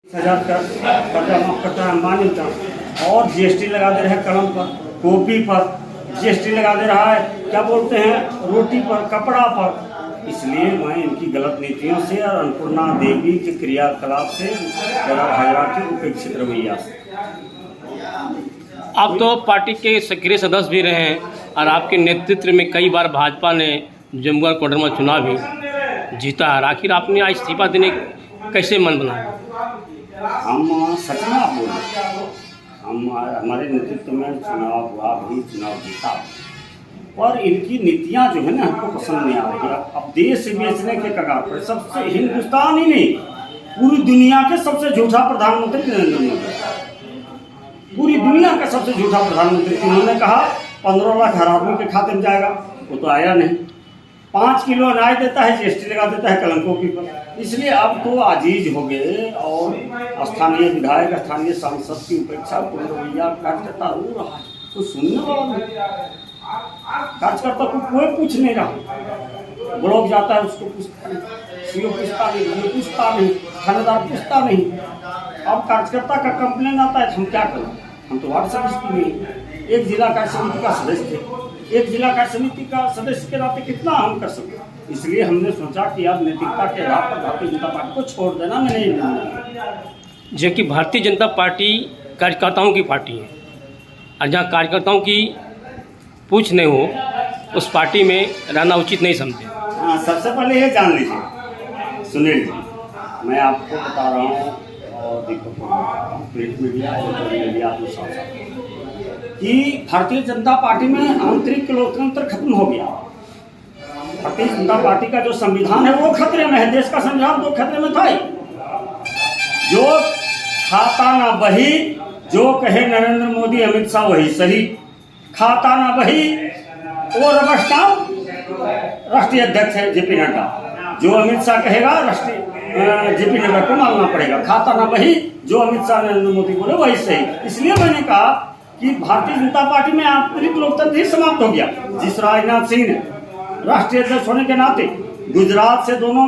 हजार का कर्जा माफ करता है अंबानी का, और जीएसटी लगा दे रहे हैं कलम पर, कॉपी पर जीएसटी लगा दे रहा है, क्या बोलते हैं, रोटी पर, कपड़ा पर। इसलिए मैं इनकी गलत नीतियों से और अन्नपूर्णा देवी के क्रियाकलाप से, हजरा के उपेक्षित रवैया से। आप तो पार्टी के सक्रिय सदस्य भी रहे हैं और आपके नेतृत्व में कई बार भाजपा ने जमुआ कोडरमा चुनाव भी जीता है। आखिर आपने आज इस्तीफा देने कैसे मन बनाया? हम सच में आप बोल हम हमारे नेतृत्व में चुनाव हुआ, भी चुनाव जीता, और इनकी नीतियां जो है ना हमको पसंद नहीं आ रही। अब देश बेचने के कगार पर, सबसे हिंदुस्तान ही नहीं पूरी दुनिया के सबसे झूठा प्रधानमंत्री नरेंद्र मोदी, पूरी दुनिया का सबसे झूठा प्रधानमंत्री। उन्होंने कहा 15 लाख हर आदमी के खाते में जाएगा, वो तो आया नहीं। 5 किलो अनाज देता है, जीएसटी लगा देता है कलम कॉपी पर। इसलिए अब तो आजीज हो गए, और स्थानीय विधायक, स्थानीय सांसद की उपेक्षा पूर्ण रवैया कार्यकर्ता रो रहा है, तो सुनने वाला नहीं, कार्यकर्ता को कोई पूछ नहीं रहा। ब्लॉक जाता है उसको पूछता नहीं, सीओ पूछता नहीं, वो पूछता नहीं, थानेदार पूछता नहीं। अब कार्यकर्ता का कंप्लेन आता है तो हम क्या करें? हम तो वार्ड सदस्य भी नहीं, एक जिला कार्य समिति का सदस्य थे, एक जिला कार्य समिति का सदस्य के नाते कितना हम कर सकते। इसलिए हमने सोचा कि अब नैतिकता के आधार पर भारतीय जनता पार्टी को छोड़ देना, मैं नहीं दूंगा। जबकि भारतीय जनता पार्टी कार्यकर्ताओं की पार्टी है, और जहाँ कार्यकर्ताओं की पूछ नहीं हो उस पार्टी में रहना उचित नहीं समझे। हाँ, सबसे पहले ये जान लीजिए, सुनील जी, मैं आपको बता रहा हूँ और प्रिंट मीडिया और मीडिया कि भारतीय जनता पार्टी में आंतरिक लोकतंत्र खत्म हो गया। भारतीय जनता पार्टी का जो संविधान है वो खतरे में है, देश का संविधान तो खतरे में था ही। जो खाता ना बही, जो कहे नरेंद्र मोदी अमित शाह वही सही, खाता ना बही, वो रबर स्टाम्प राष्ट्रीय अध्यक्ष है जेपी नड्डा, जो अमित शाह कहेगा राष्ट्रीय जेपी नड्डा को मानना पड़ेगा। खाता ना बही, जो अमित शाह नरेंद्र मोदी बोले वही सही। इसलिए मैंने कहा कि भारतीय जनता पार्टी में आंतरिक लोकतंत्र ही समाप्त हो गया। जिस राजनाथ सिंह ने राष्ट्रीय अध्यक्ष होने के नाते गुजरात से दोनों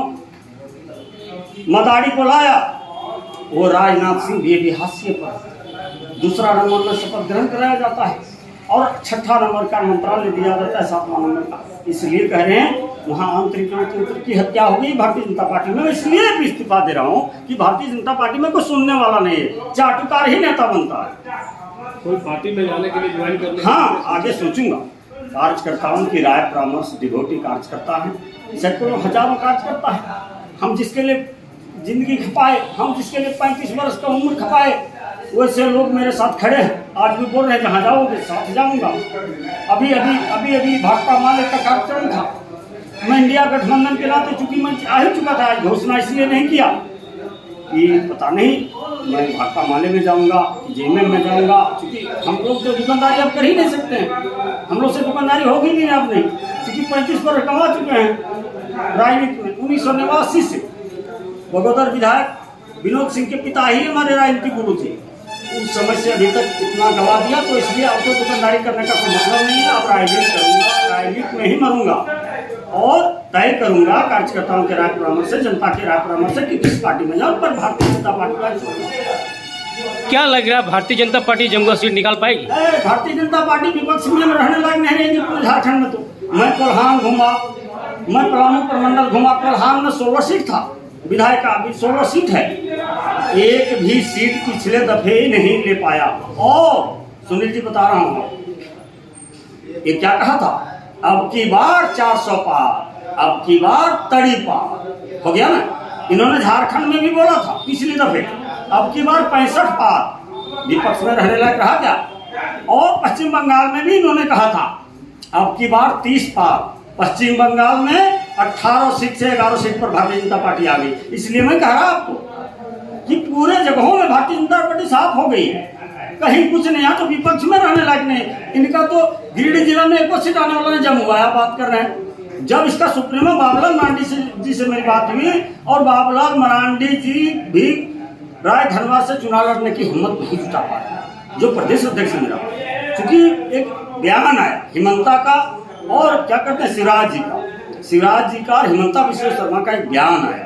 मदारी को लाया, वो राजनाथ सिंह भी हाशिए पर, दूसरा नंबर में शपथ ग्रहण कराया जाता है और छठा नंबर का मंत्रालय दिया जाता है, 7वां नंबर का। इसलिए कह रहे हैं वहाँ आंतरिक लोकतंत्र की हत्या हो गई भारतीय जनता पार्टी में। इसलिए भी इस्तीफा दे रहा हूँ कि भारतीय जनता पार्टी में कोई सुनने वाला नहीं है, चाटुकार ही नेता बनता है। कोई पार्टी में जाने के लिए ज्वाइन करने, हाँ, आगे सोचूंगा। कार्यकर्ताओं की राय परामर्श, डिवोटी कार्यकर्ता है, सैकड़ों हजारों कार्यकर्ता है। हम जिसके लिए जिंदगी खपाए, हम जिसके लिए 35 वर्ष का उम्र खपाए, वैसे लोग मेरे साथ खड़े हैं। आज भी बोल रहे हैं जहाँ जाओगे साथ जाऊंगा। अभी भाकपा माले का कार्यक्रम था, मैं इंडिया गठबंधन के नाते चूंकि मैं आ ही चुका था, घोषणा इसलिए नहीं किया कि पता नहीं मैं भाकपा माले में जाऊंगा, जेएमएम में जाऊंगा, क्योंकि हम लोग तो दुकानदारी अब कर ही नहीं सकते हैं। हम लोग से दुकानदारी होगी नहीं अब नहीं, क्योंकि 35 वर्ष कमा चुके हैं राजनीति में। 1989 से बगोदर विधायक विनोद सिंह के पिता ही हमारे राजनीतिक गुरु थे। उस समय से अभी तक इतना गवा दिया, तो इसलिए अब तो दुकानदारी करने का कोई मतलब नहीं है। अब राजनीति करूँगा, राजनीति में ही मरूंगा और तय करूंगा कार्यकर्ताओं के राय परामर्श से, जनता के राय परामर्श से कि किस पार्टी में जाऊं, पर भारतीय जनता पार्टी का। क्या लग रहा है भारतीय जनता पार्टी जमुआ सीट निकाल पाएगी? भारतीय जनता पार्टी विपक्ष में रहने लायक नहीं रहेगी पूरे झारखंड में। तो मैं कोल्हान घूमा, मैं पलामू प्रमंडल घूमा, कोल्हान में 16 सीट था विधायक का, अभी 16 सीट है, एक भी सीट पिछले दफे नहीं ले पाया। और सुनील जी बता रहा हूँ, ये क्या कहा था, अब की बार 400 पार, अब की बार तड़ी पार हो गया ना। इन्होंने झारखंड में भी बोला था पिछली दफे, अब की बार 65 पार, विपक्ष में रहने लायक रहा क्या। और पश्चिम बंगाल में भी इन्होंने कहा था अब की बार 30 पार। पश्चिम बंगाल में 18 सीट से 11 सीट पर भारतीय जनता पार्टी आ गई। इसलिए मैं कह रहा आपको कि पूरे जगहों में भारतीय जनता पार्टी साफ हो गई है, कहीं कुछ नहीं। यहाँ तो विपक्ष में रहने लायक नहीं। इनका तो गिरिडीह जिला में 1 सीट आने वाला है, जब हुआ बात कर रहे हैं। जब इसका सुप्रीमो बाबूलाल मरांडी जी से मेरी बात हुई, और बाबूलाल मरांडी जी भी राय धनवार से चुनाव लड़ने की हिम्मत नहीं जुटा पाए, जो प्रदेश अध्यक्ष मेरा। क्योंकि एक बयान आया हिमंता का और क्या कहते हैं सिराज जी का, शिवराज जी का और हिमंता बिश्व शर्मा का एक बयान आया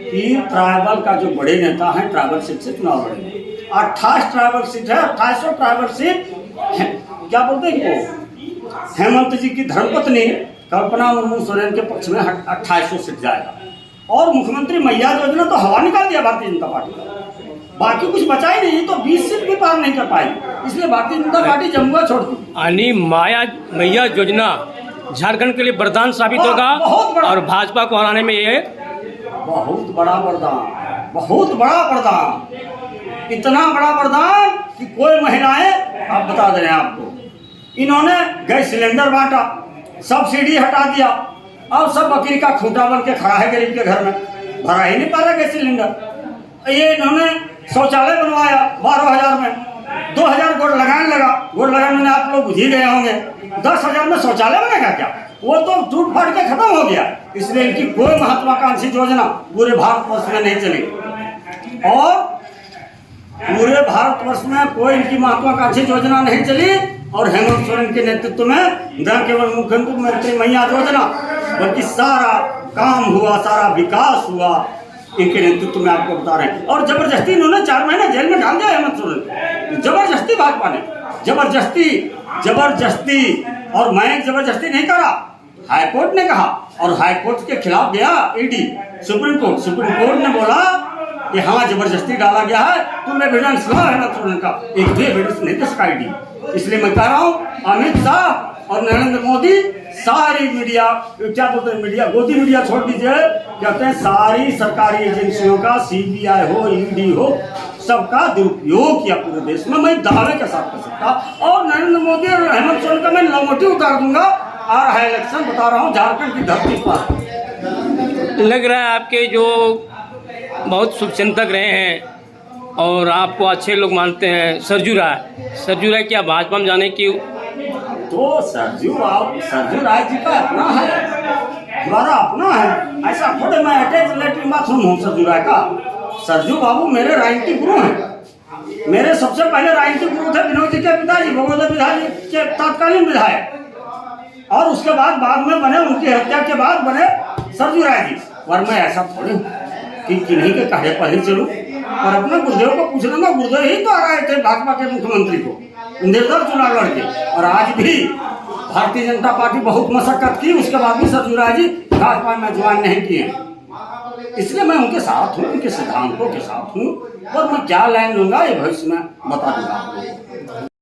कि ट्राइबल का जो बड़े नेता हैं ट्राइबल सीट से चुनाव लड़ेंगे। 28 ट्राइबल सीट है, 2800 ट्राइबल सीट क्या बोलते हैं वो, हेमंत जी की धर्मपत्नी कल्पना मुर्मू सोरेन के पक्ष में 2800 सीट जाएगा। और मुख्यमंत्री मैया योजना तो हवा निकाल दिया भारतीय जनता पार्टी का, बाकी कुछ बचा ही नहीं, तो 20 सीट भी पार नहीं कर पाई, इसलिए भारतीय जनता पार्टी जमुआ छोड़ दी। यानी मैया योजना झारखंड के लिए वरदान साबित होगा और भाजपा को हराने में ये बहुत बड़ा वरदान, बहुत बड़ा वरदान, इतना बड़ा वरदान कि कोई महिलाएं, आप बता दे रहे हैं आपको, इन्होंने गैस सिलेंडर बांटा, सब्सिडी हटा दिया, अब सब बकरी का खूंटा बन के खड़ा है गरीब के घर में, भरा ही नहीं पा रहा गैस सिलेंडर। ये इन्होंने शौचालय बनवाया 12,000 में, 2,000 गोड़ लगाने लगा, गोड़ लगाने में आप लोग बुझ ही गए होंगे, 10,000 में शौचालय बनेगा क्या, वो तो टूट फाट के खत्म हो गया। इसलिए इनकी कोई महत्वाकांक्षी योजना पूरे भारतवर्ष में नहीं चली, और पूरे भारतवर्ष में कोई इनकी महत्वाकांक्षी योजना नहीं चली। और हेमंत सोरेन के नेतृत्व में न केवल मुख्यमंत्री मैया योजना बल्कि सारा काम हुआ, सारा विकास हुआ इनके नेतृत्व में, आपको बता रहे हैं। और जबरदस्ती इन्होंने 4 महीने जेल में डाल दिया हेमंत सोरेन, जबरदस्ती भाजपा ने, जबरदस्ती। और मैं जबरदस्ती नहीं करा, हाईकोर्ट ने कहा, और हाईकोर्ट के खिलाफ गया ईडी, सुप्रीम कोर्ट ने बोला कि हाँ जबरदस्ती डाला गया है, तुम एविडेंस ला हेमंत सोरेन का, एक भी एविडेंस नहीं दे सका ईडी। इसलिए मैं कह रहा हूँ अमित शाह और नरेंद्र मोदी, सारी मीडिया, क्या बोलते हैं मीडिया, गोदी मीडिया छोड़ दीजिए, कहते हैं सारी सरकारी एजेंसियों का, सीबीआई हो, ईडी हो, सबका दुरुपयोग किया पूरे देश में, मैं दावे के साथ कर सकता। और नरेंद्र मोदी और हेमंत सोरेन का मैं लंगोटी उतार दूंगा। आ रहा है इलेक्शन, बता रहा हूँ, झारखंड की धरती पर। लग रहा है आपके जो बहुत शुभचिंतक रहे हैं और आपको अच्छे लोग मानते हैं, सरजू राय क्या भाजपा में जाने की? तो सरजू राय जी का अपना है, हमारा अपना है, ऐसा थोड़े मैं अटैच लेटरिन बाथरूम हूँ सरजू राय का। सरजू बाबू मेरे राजनीतिक गुरु हैं, मेरे सबसे पहले राजनीतिक गुरु थे विनोद जी के पिताजी, भगवत विधायक के तत्कालीन विधायक, और उसके बाद में बने, उनकी हत्या के बाद बने सरजू राय जी। और मैं ऐसा थोड़ी हूँ कि किन्हीं के कहे पर ही चलूँ, और अपने गुरुदेव को पूछ लूंगा, गुरुदेव ही तो आ रहे थे भाजपा के मुख्यमंत्री को निर्दल चुनाव लड़के, और आज भी भारतीय जनता पार्टी बहुत मशक्कत की, उसके बाद भी सरजू राय जी भाजपा में ज्वाइन नहीं किए। इसलिए मैं उनके साथ हूँ, उनके सिद्धांतों के साथ हूँ, और मैं क्या लाइन लूंगा ये भविष्य में बता दूंगा आप लोगों को।